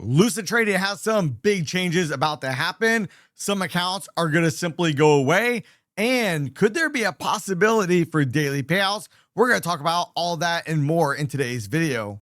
Lucid Trading has some big changes about to happen. Some accounts are going to simply go away. And could there be a possibility for daily payouts? We're going to talk about all that and more in today's video.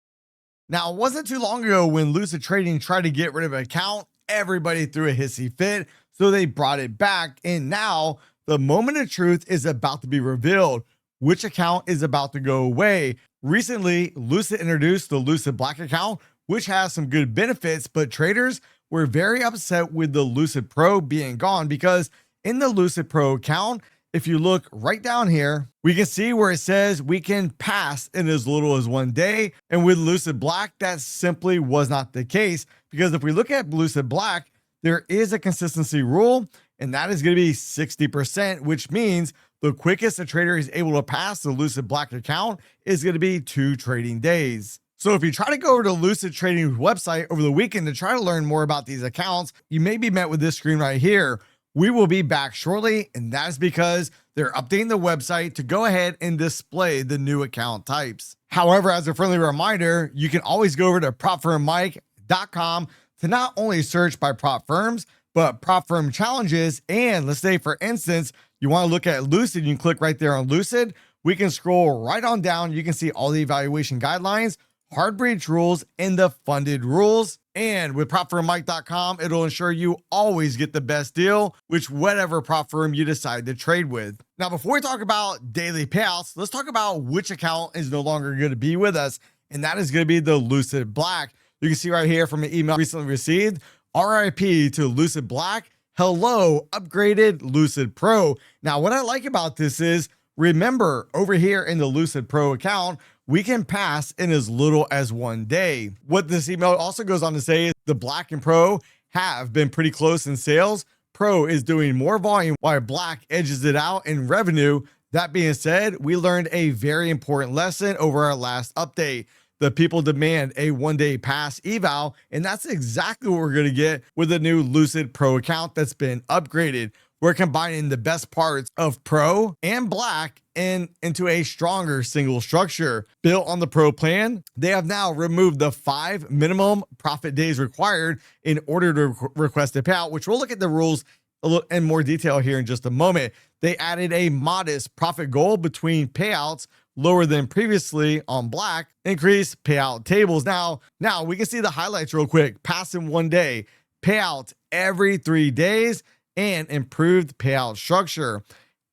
Now, it wasn't too long ago when Lucid Trading tried to get rid of an account, everybody threw a hissy fit, so they brought it back. And now the moment of truth is about to be revealed. Which account is about to go away? Recently, Lucid introduced the Lucid Black account, which has some good benefits, but traders were very upset with the Lucid Pro being gone because in the Lucid Pro account, if you look right down here, we can see where it says we can pass in as little as 1 day. And with Lucid Black, that simply was not the case, because if we look at Lucid Black, there is a consistency rule, and that is going to be 60%, which means the quickest a trader is able to pass the Lucid Black account is going to be 2 trading days. So if you try to go over to Lucid Trading's website over the weekend to try to learn more about these accounts, you may be met with this screen right here. We will be back shortly, and that is because they're updating the website to go ahead and display the new account types. However, as a friendly reminder, you can always go over to propfirmmike.com to not only search by prop firms, but prop firm challenges. And let's say, for instance, you want to look at Lucid, you can click right there on Lucid. We can scroll right on down. You can see all the evaluation guidelines, hard breach rules, and the funded rules. And with propfirmmike.com, it'll ensure you always get the best deal, which whatever prop firm you decide to trade with. Now, before we talk about daily payouts, let's talk about which account is no longer going to be with us. And that is going to be the Lucid Black. You can see right here from an email recently received, RIP to Lucid Black. Hello, upgraded Lucid Pro. Now, what I like about this is, remember, over here in the Lucid Pro account, we can pass in as little as 1 day. What this email also goes on to say is the Black and Pro have been pretty close in sales. Pro is doing more volume while Black edges it out in revenue. That being said, we learned a very important lesson over our last update. The people demand a 1 day pass eval, and that's exactly what we're going to get with the new Lucid Pro account that's been upgraded. We're combining the best parts of Pro and Black into a stronger single structure. Built on the Pro plan, they have now removed the 5 minimum profit days required in order to request a payout, which we'll look at the rules a little in more detail here in just a moment. They added a modest profit goal between payouts, lower than previously on Black, increased payout tables. Now we can see the highlights real quick. Pass in 1 day, payout every 3 days, and improved payout structure.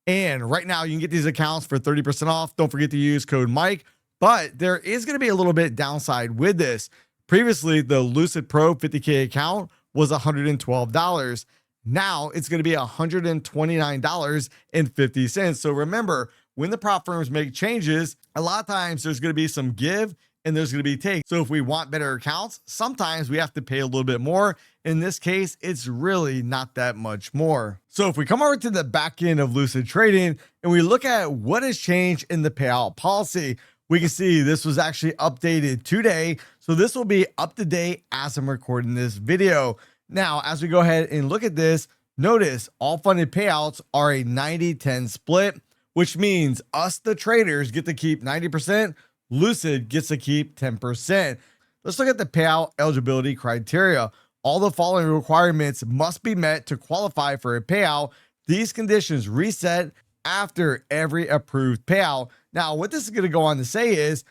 And right now you can get these accounts for 30% off. Don't forget to use code Mike, but there is going to be a little bit downside with this. Previously, the Lucid Pro 50K account was $112. Now it's going to be $129.50. So remember, when the prop firms make changes, a lot of times there's going to be some give and there's going to be take. So if we want better accounts, sometimes we have to pay a little bit more. In this case, it's really not that much more. So if we come over to the back end of Lucid Trading and we look at what has changed in the payout policy, we can see this was actually updated today. So this will be up to date as I'm recording this video. Now, as we go ahead and look at this, notice all funded payouts are a 90-10 split, which means us, the traders, get to keep 90%. Lucid gets to keep 10%. Let's look at the payout eligibility criteria. All the following requirements must be met to qualify for a payout. These conditions reset after every approved payout. Now, what this is going to go on to say is,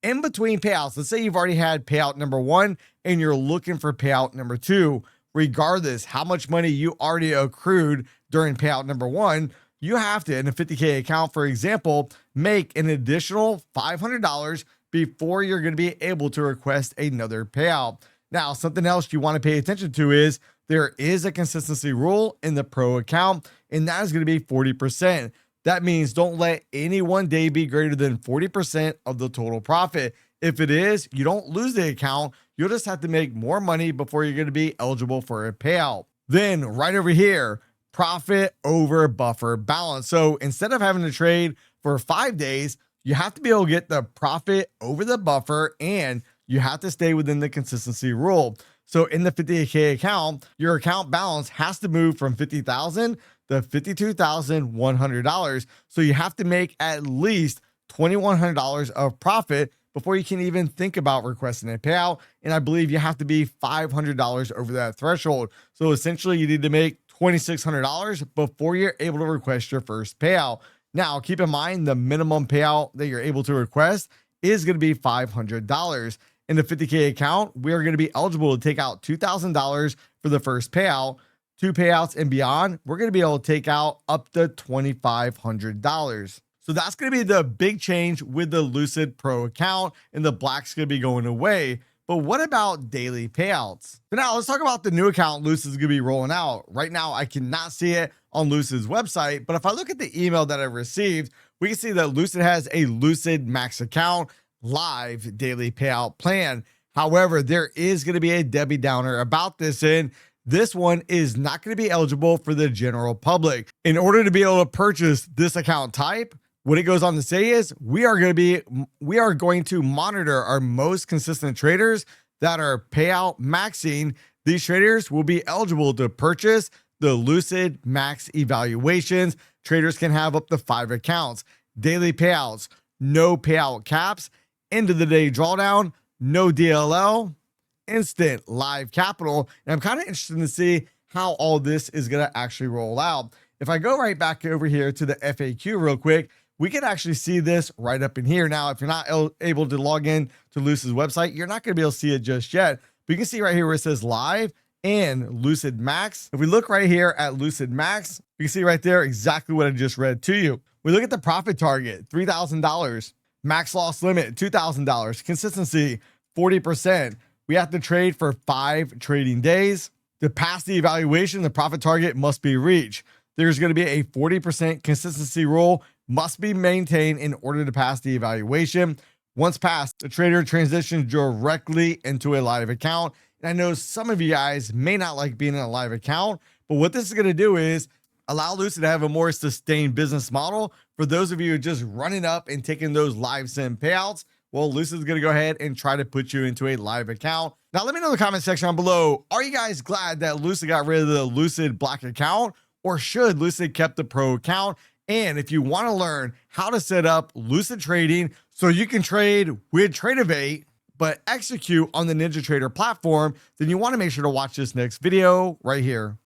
in between payouts, let's say you've already had payout number 1 and you're looking for payout number 2, regardless how much money you already accrued during payout number 1, you have to, in a 50K account, for example, make an additional $500 before you're going to be able to request another payout. Now, something else you want to pay attention to is there is a consistency rule in the Pro account, and that is going to be 40%. That means don't let any 1 day be greater than 40% of the total profit. If it is, you don't lose the account. You'll just have to make more money before you're going to be eligible for a payout. Then right over here, profit over buffer balance. So instead of having to trade for 5 days, you have to be able to get the profit over the buffer, and you have to stay within the consistency rule. So in the 50K account, your account balance has to move from $50,000 to $52,100. So you have to make at least $2,100 of profit before you can even think about requesting a payout. And I believe you have to be $500 over that threshold. So essentially you need to make $2,600 before you're able to request your first payout. Now, keep in mind the minimum payout that you're able to request is going to be $500. In the 50K account, we are going to be eligible to take out $2,000 for the first payout. 2 payouts and beyond, we're going to be able to take out up to $2,500. So that's going to be the big change with the Lucid Pro account, and the black's going to be going away. But what about daily payouts? So now let's talk about the new account Lucid's going to be rolling out. Right now, I cannot see it on Lucid's website, but if I look at the email that I received, we can see that Lucid has a Lucid Max account live daily payout plan. However, there is going to be a Debbie Downer about this, and this one is not going to be eligible for the general public. In order to be able to purchase this account type, what it goes on to say is we are going to monitor our most consistent traders that are payout maxing. These traders will be eligible to purchase the Lucid Max evaluations. Traders can have up to 5 accounts, daily payouts, no payout caps, end of the day drawdown, no DLL, instant live capital. And I'm kind of interested to see how all this is going to actually roll out. If I go right back over here to the FAQ real quick, we can actually see this right up in here. Now, if you're not able to log in to Lucid's website, you're not going to be able to see it just yet. But you can see right here where it says live and Lucid Max. If we look right here at Lucid Max, you can see right there exactly what I just read to you. We look at the profit target, $3,000. Max loss limit, $2,000. Consistency, 40%. We have to trade for 5 trading days. To pass the evaluation, the profit target must be reached. There's going to be a 40% consistency rule must be maintained in order to pass the evaluation. Once passed, the trader transitions directly into a live account. And I know some of you guys may not like being in a live account, but what this is going to do is allow Lucid to have a more sustained business model. For those of you who are just running up and taking those live sim payouts, well, Lucid's going to go ahead and try to put you into a live account. Now, let me know in the comment section down below, are you guys glad that Lucid got rid of the Lucid Black account, or should Lucid kept the Pro account? And if you want to learn how to set up Lucid trading so you can trade with Tradeovate, but execute on the NinjaTrader platform, then you want to make sure to watch this next video right here.